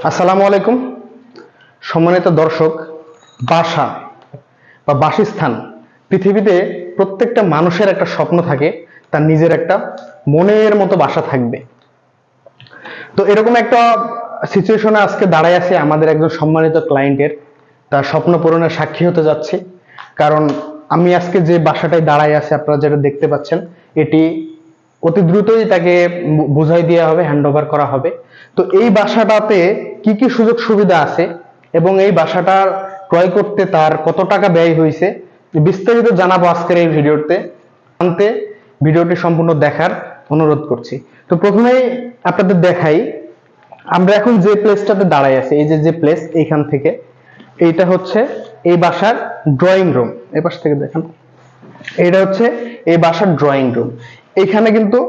আসসালামু আলাইকুম সম্মানিত দর্শক। বাসা বা বাসস্থান, পৃথিবীতে প্রত্যেকটা মানুষের একটা স্বপ্ন থাকে, তার নিজের একটা মনের মতো বাসা থাকবে। তো এরকম একটা সিচুয়েশনে আজকে দাঁড়ায় আছে আমাদের একজন সম্মানিত ক্লায়েন্টের, তার স্বপ্ন পূরণের সাক্ষী হতে যাচ্ছি। কারণ আমি আজকে যে বাসাটায় দাঁড়ায় আছে, আপনারা যেটা দেখতে পাচ্ছেন, এটি অতি দ্রুতই তাকে বুঝাই দেওয়া হবে, হ্যান্ড ওভার করা হবে। তো এই বাসাটাতে কি কি সুযোগ সুবিধা আছে এবং এই বাসাটা ক্রয় করতে তার কত টাকা ব্যয় হয়েছে, বিস্তারিত জানাবো আজকের এই ভিডিওতে। জানতে ভিডিওটি সম্পূর্ণ দেখার অনুরোধ করছি। তো প্রথমেই আপনাদের দেখাই, আমরা এখন যে প্লেসটাতে দাঁড়াই আছি, এই যে প্লেস, এইখান থেকে এইটা হচ্ছে এই বাসার ড্রয়িং রুম। এই পাশ থেকে দেখেন, এটা হচ্ছে এই বাসার ড্রয়িং রুম। এখানে কিন্তু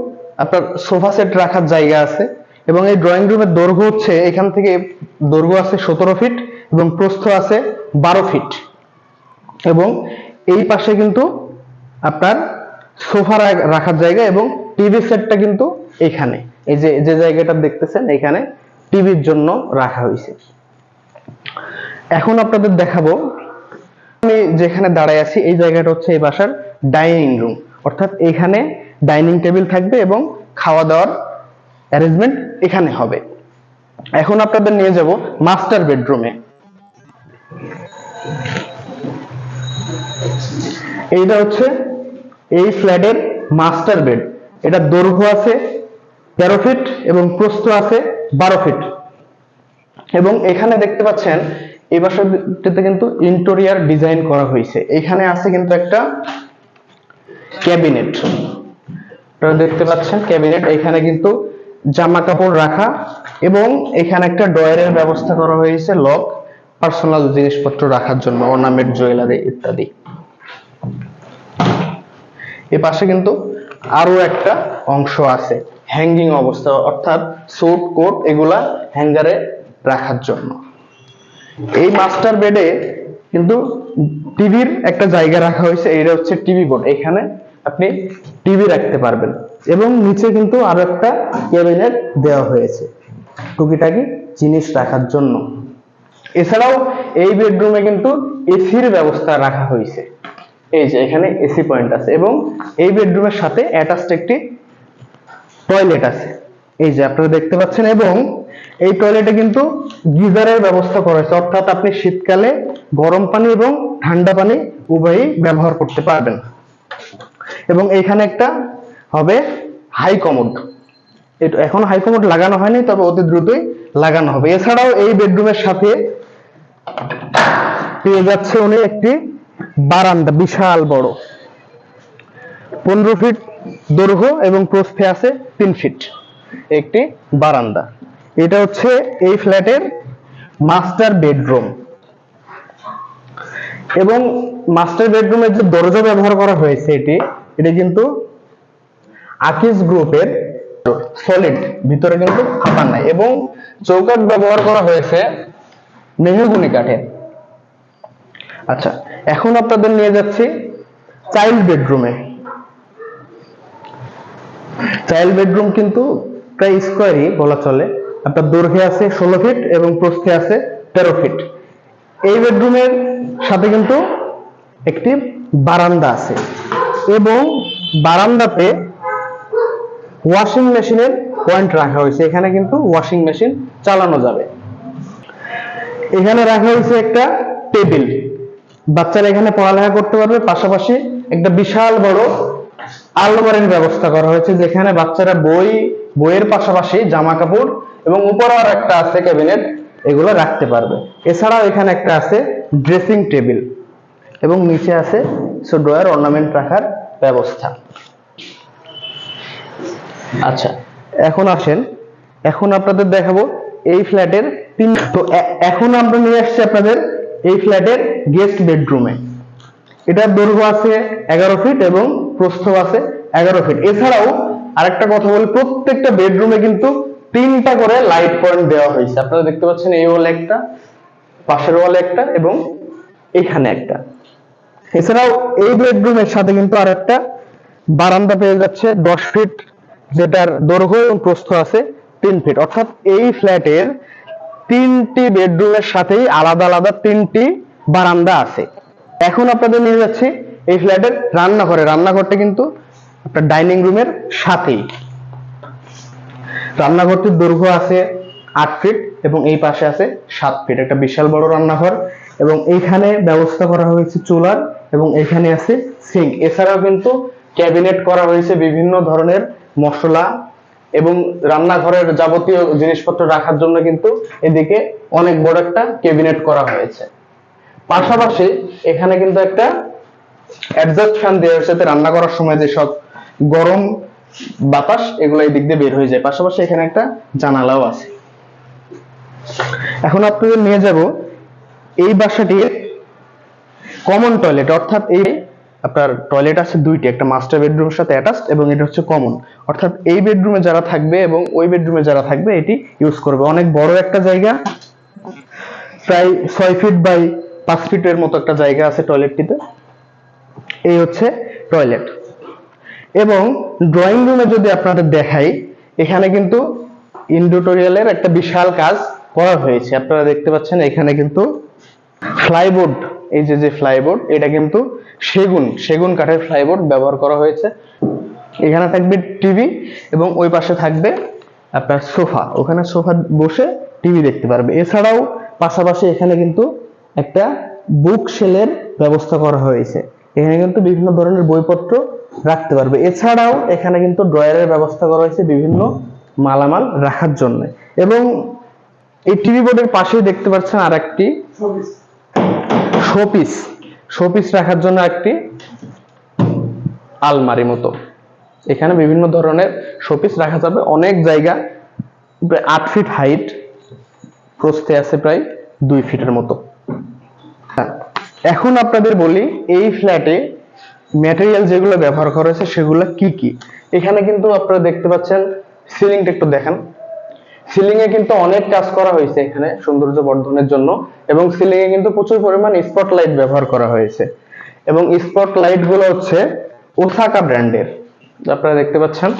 আপনার সোফা সেট রাখার জায়গা আছে এবং এই ড্রয়িং রুমের দৈর্ঘ্য হচ্ছে, এখান থেকে দৈর্ঘ্য আছে 17 ফিট এবং প্রস্থ আছে 12 ফিট। এবং এই পাশে কিন্তু আপনার সোফা রাখার জায়গা এবং টিভি সেটটা কিন্তু এখানে, এই যে জায়গাটা দেখতেছেন, এখানে টিভির জন্য রাখা হয়েছে। এখন আপনাদের দেখাবো, আমি যেখানে দাঁড়ায় আছি এই জায়গাটা হচ্ছে এই বাসার ডাইনিং রুম, অর্থাৎ এখানে ডাইনিং টেবিল থাকবে এবং খাওয়া দাওয়ার অ্যারেঞ্জমেন্ট এখানে হবে। এখন আপনাদের নিয়ে যাব মাস্টার বেডরুমে। এইটা হচ্ছে এই ফ্ল্যাটের মাস্টার বেড। এটা দৈর্ঘ্য আছে 13 ফিট এবং প্রস্থ আছে 12 ফিট। এবং এখানে দেখতে পাচ্ছেন এই বাসাটিতে কিন্তু ইন্টেরিয়র ডিজাইন করা হয়েছে। এখানে আছে কিন্তু একটা ক্যাবিনেট, আপনারা দেখতে পাচ্ছেন ক্যাবিনেট। এখানে কিন্তু জামা কাপড় রাখা এবং এখানে একটা ড্রয়ারের ব্যবস্থা করা হয়েছে, লক, পার্সোনাল জিনিসপত্র রাখার জন্য, অর্নামেন্ট, জুয়েলারি ইত্যাদি। এ পাশে কিন্তু আরো একটা অংশ আছে হ্যাঙ্গিং অবস্থা, অর্থাৎ স্যুট কোট এগুলা হ্যাঙ্গারে রাখার জন্য। এই মাস্টার বেডে কিন্তু টিভির একটা জায়গা রাখা হয়েছে, এটা হচ্ছে টিভি বোর্ড, এখানে আপনি টিভি রাখতে পারবেন। এবং নিচে কিন্তু আরো একটা ক্যাবিনেট দেওয়া হয়েছে টুকিটাকি জিনিস রাখার জন্য। এছাড়াও এই বেডরুমে কিন্তু এসির ব্যবস্থা রাখা হয়েছে, এই যে এখানে এসি পয়েন্ট আছে। এবং এই বেডরুমের সাথে অ্যাটাচড একটি টয়লেট আছে, এই যে আপনারা দেখতে পাচ্ছেন। এবং এই টয়লেটে কিন্তু গিজারের ব্যবস্থা করা হয়েছে, অর্থাৎ আপনি শীতকালে গরম পানি এবং ঠান্ডা পানি উভয়ই ব্যবহার করতে পারবেন। এবং এখানে একটা হবে হাই কমোড, এটা এখন হাই কমোড লাগানো হয়নি, তবে অতি দ্রুতই লাগানো হবে। এছাড়াও এই বেডরুমের সাথে পেয়ে যাচ্ছে উনি একটি বারান্দা, বিশাল বড়, 15 ফিট দৈর্ঘ্য এবং প্রস্থে আছে 3 ফিট একটি বারান্দা। এটা হচ্ছে এই ফ্ল্যাটের মাস্টার বেডরুম। এবং মাস্টার বেডরুমের যে দরজা ব্যবহার করা হয়েছে, এটি কিন্তু আকিজ গ্রুপের সলিড, ভিতরে কিন্তু ফাঁপা নাই। এবং চৌকাঠ ব্যবহার করা হয়েছে মেহগনি কাঠের। আচ্ছা, এখন আপনাদের নিয়ে যাচ্ছি চাইল্ড বেডরুমে। চাইল্ড বেডরুম কিন্তু প্রায় স্কোয়ারই বলা চলে, আপনার দৈর্ঘ্যে আছে 16 ফিট এবং প্রস্থে আছে 13 ফিট। এই বেডরুমের সাথে কিন্তু একটি বারান্দা আছে এবং বারান্দাতে ওয়াশিং মেশিনের পয়েন্ট রাখা হয়েছে, এখানে কিন্তু ওয়াশিং মেশিন চালানো যাবে। এখানে রাখা হয়েছে একটা টেবিল, বাচ্চারা এখানে পড়ালেখা করতে পারবে। পাশাপাশি একটা বিশাল বড় আলমারির ব্যবস্থা করা হয়েছে, যেখানে বাচ্চারা বইয়ের পাশাপাশি জামা কাপড় এবং উপরে আর একটা আছে ক্যাবিনেট, এগুলো রাখতে পারবে। এছাড়াও এখানে একটা আছে ড্রেসিং টেবিল এবং নিচে আছে ড্রয়ার, অর্নামেন্ট রাখার ব্যবস্থা। আচ্ছা, এখন আসেন, এখন আপনাদের দেখাবো এই ফ্ল্যাটের তো এখন আমরা নিয়ে আসছি আপনাদের এই ফ্ল্যাটের গেস্ট বেডরুমে। এটার দৈর্ঘ্য আছে 11 ফিট এবং প্রস্থ আছে 11 ফিট। এছাড়াও আরেকটা কথা বলি, প্রত্যেকটা বেডরুমে কিন্তু 3টা করে লাইট পয়েন্ট দেওয়া হয়েছে। আপনারা দেখতে পাচ্ছেন এই ওয়ালে একটা, পাশের ওয়ালে একটা এবং এখানে একটা। এছাড়াও এই বেডরুমের সাথে কিন্তু আরেকটা বারান্দা পেয়ে যাচ্ছে 10 ফিট, যেটার দৈর্ঘ্য এবং প্রস্থ আছে 3 ফিট। অর্থাৎ এই ফ্ল্যাটের তিনটি বেডরুমের সাথেই আলাদা আলাদা তিনটি বারান্দা আছে। এখন আপনাদের নিয়ে যাচ্ছি এই ফ্ল্যাটের রান্নাঘরে। রান্নাঘরটা কিন্তু আপনার ডাইনিং রুমের সাথেই। রান্নাঘরটির দৈর্ঘ্য আছে 8 ফিট এবং এই পাশে আছে 7 ফিট। একটা বিশাল বড় রান্নাঘর এবং এইখানে ব্যবস্থা করা হয়েছে চুলার এবং এখানে আছে সিঙ্ক। এছাড়াও কিন্তু ক্যাবিনেট করা হয়েছে বিভিন্ন ধরনের মশলা এবং রান্নাঘরের যাবতীয় জিনিসপত্র রাখার জন্য কিন্তু এদিকে অনেক বড় একটা ক্যাবিনেট করা হয়েছে। পাশাপাশি এখানে কিন্তু একটা অ্যাডজাস্ট ফ্যান দেওয়া হয়েছে, রান্না করার সময় যে সব গরম বাতাস এগুলো এই দিক দিয়ে বের হয়ে যায়। পাশাপাশি এখানে একটা জানালাও আছে। এখন আপনাদের নিয়ে যাব এই বাসাটির কমন টয়লেট, অর্থাৎ এই আপনার টয়লেট আছে দুইটি, একটা মাস্টার বেডরুমের সাথে অ্যাটাচড এবং এটা হচ্ছে কমন, অর্থাৎ এই বেডরুমে যারা থাকবে এবং ওই বেডরুমে যারা থাকবে এটি ইউজ করবে। অনেক বড় একটা জায়গা, প্রায় 6 ফিট বাই 5 ফিটের মতো একটা জায়গা আছে টয়লেটটিতে। এই হচ্ছে টয়লেট। এবং ড্রয়িং রুমে যদি আপনাদের দেখাই, এখানে কিন্তু ইন্ডোটোরিয়ালের একটা বিশাল কাজ করা হয়েছে। আপনারা দেখতে পাচ্ছেন এখানে কিন্তু ফ্লাইবোর্ড, এই যে ফ্লাইবোর্ড, এটা কিন্তু সেগুন কাঠের ফ্লাইবোর্ড ব্যবহার করা হয়েছে। এখানে থাকবে টিভি এবং ওই পাশে থাকবে আপনার সোফা, ওখানে সোফা বসে টিভি দেখতে পারবে। এছাড়াও পাশাপাশি এখানে কিন্তু একটা বুক শেলের ব্যবস্থা করা হয়েছে, এখানে কিন্তু বিভিন্ন ধরনের বইপত্র রাখতে পারবে। এছাড়াও এখানে কিন্তু ড্রয়ারের ব্যবস্থা করা হয়েছে বিভিন্ন মালামাল রাখার জন্য। এবং এই টিভি বোর্ডের পাশেই দেখতে পাচ্ছেন আর একটি শোপিস রাখার জন্য একটি আলমারি মতো, এখানে বিভিন্ন ধরনের শোপিস রাখা যাবে। অনেক জায়গা, প্রায় 8 ফিট হাইট, প্রস্থে আছে প্রায় 2 ফিটের মতো। এখন আপনাদের বলি এই ফ্ল্যাটে ম্যাটেরিয়াল যেগুলো ব্যবহার করা হয়েছে সেগুলো কি কি। এখানে কিন্তু আপনারা দেখতে পাচ্ছেন, সিলিংটা একটু দেখেন, সিলিং এ কিন্তু অনেক কাজ করা হয়েছে এখানে সৌন্দর্য বর্ধনের জন্য। এবং সিলিং এ কিন্তু প্রচুর পরিমাণ স্পটলাইট ব্যবহার করা হয়েছে এবং স্পটলাইট গুলো হচ্ছে ওসাকা ব্র্যান্ডের। আপনারা দেখতে পাচ্ছেন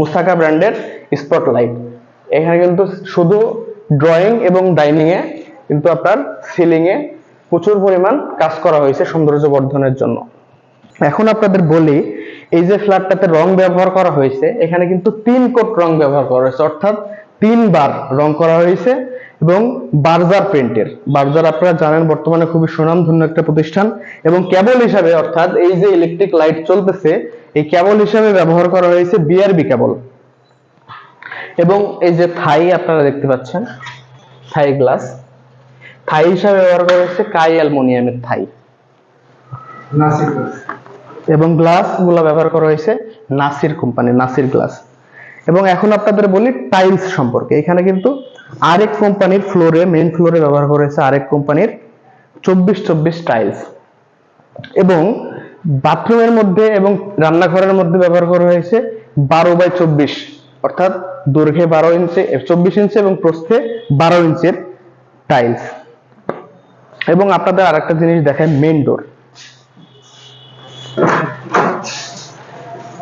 ওসাকা ব্র্যান্ডের স্পটলাইট। এখানে কিন্তু শুধু ড্রয়িং এবং ডাইনিং এ কিন্তু আপনার সিলিং এ প্রচুর পরিমাণ কাজ করা হয়েছে সৌন্দর্য বর্ধনের জন্য। এখন আপনাদের বলি এই যে ফ্ল্যাটটাতে রং ব্যবহার করা হয়েছে, এখানে কিন্তু 3 কোট রং ব্যবহার করা হয়েছে, অর্থাৎ 3 বার রং করা হয়েছে। এবং বার্জার পেইন্টের, বার্জার আপনারা জানেন বর্তমানে খুবই সুনামধন্য একটা প্রতিষ্ঠান। এবং কেবল হিসাবে, অর্থাৎ এই যে ইলেকট্রিক লাইট চলতেছে এই কেবল হিসাবে ব্যবহার করা হয়েছে বিআরবি কেবল। এবং এই যে থাই আপনারা দেখতে পাচ্ছেন, থাই গ্লাস, থাই হিসাবে ব্যবহার করা হয়েছে কাই অ্যালুমিনিয়ামের থাই। এবং গ্লাস গুলো ব্যবহার করা হয়েছে নাসির কোম্পানি, নাসির গ্লাস। এবং এখন আপনাদের বলি টাইলস সম্পর্কে। এখানে কিন্তু আরেক কোম্পানির ফ্লোরে, মেইন ফ্লোরে ব্যবহার করা হয়েছে আরেক কোম্পানির 24 টাইলস। এবং বাথরুমের মধ্যে এবং রান্নাঘরের মধ্যে ব্যবহার করা হয়েছে 12x24, অর্থাৎ দৈর্ঘ্যে 24 ইঞ্চি এবং প্রস্থে 12 ইঞ্চির টাইলস। এবং আপনাদের আরেকটা জিনিস দেখেন, মেইন ডোর,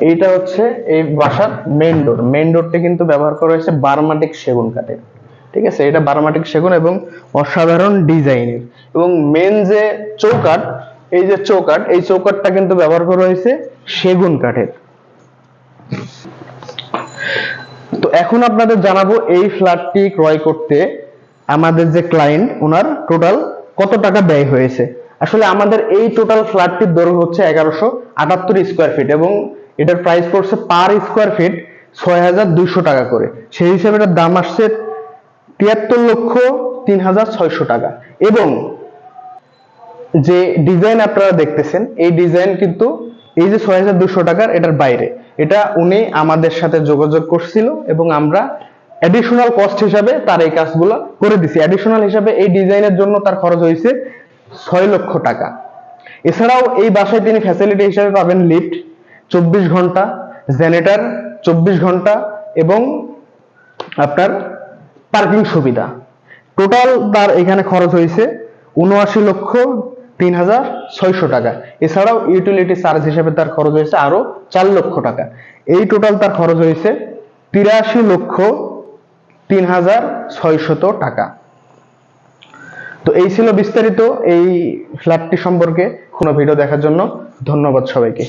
এইটা হচ্ছে এই বাসার মেইন ডোর। মেইন ডোরটি কিন্তু ব্যবহার করা হয়েছে বার্মাটিক সেগুন কাঠের, ঠিক আছে, এটা বার্মাটিক সেগুন এবং অসাধারণ ডিজাইনের। এবং মেইন যে চৌকাঠ, এই যে চৌকাঠ, এই চৌকাঠটা কিন্তু ব্যবহার করা হয়েছে সেগুন কাঠের। তো এখন আপনাদের জানাবো এই ফ্ল্যাটটি ক্রয় করতে আমাদের যে ক্লায়েন্ট, ওনার টোটাল কত টাকা ব্যয় হয়েছে। আসলে আমাদের এই টোটাল ফ্ল্যাটটির দৈর্ঘ্য হচ্ছে 1178 স্কোয়ার ফিট এবং এটার প্রাইস পড়ছে পার স্কোয়ার ফিট 6200 টাকা করে। সেই হিসেবে এটার দাম আসছে 73,03,600 টাকা। এবং যে ডিজাইন আপনারা দেখতেছেন এই ডিজাইন কিন্তু এই যে 6200 টাকার, এটার বাইরে, এটা উনি আমাদের সাথে যোগাযোগ করছিল এবং আমরা অ্যাডিশনাল কস্ট হিসাবে তার এই কাজগুলো করে দিছি। অ্যাডিশনাল হিসাবে এই ডিজাইনের জন্য তার খরচ হয়েছে 6 লক্ষ টাকা। এছাড়াও এই বাসায় তিনি ফ্যাসিলিটি হিসাবে পাবেন লিফট 24 ঘন্টা, জেনারেটর 24 ঘন্টা এবং আপনার পার্কিং সুবিধা। টোটাল তার এখানে খরচ হয়েছে 79,03,600 টাকা। এছাড়াও ইউটিলিটি চার্জ হিসেবে তার খরচ হয়েছে আরো 4 লক্ষ টাকা। এই টোটাল তার খরচ হয়েছে 3,600 টাকা। তো এই ছিল বিস্তারিত এই ফ্ল্যাটটি সম্পর্কে। কোনো ভিডিও দেখার জন্য ধন্যবাদ সবাইকে।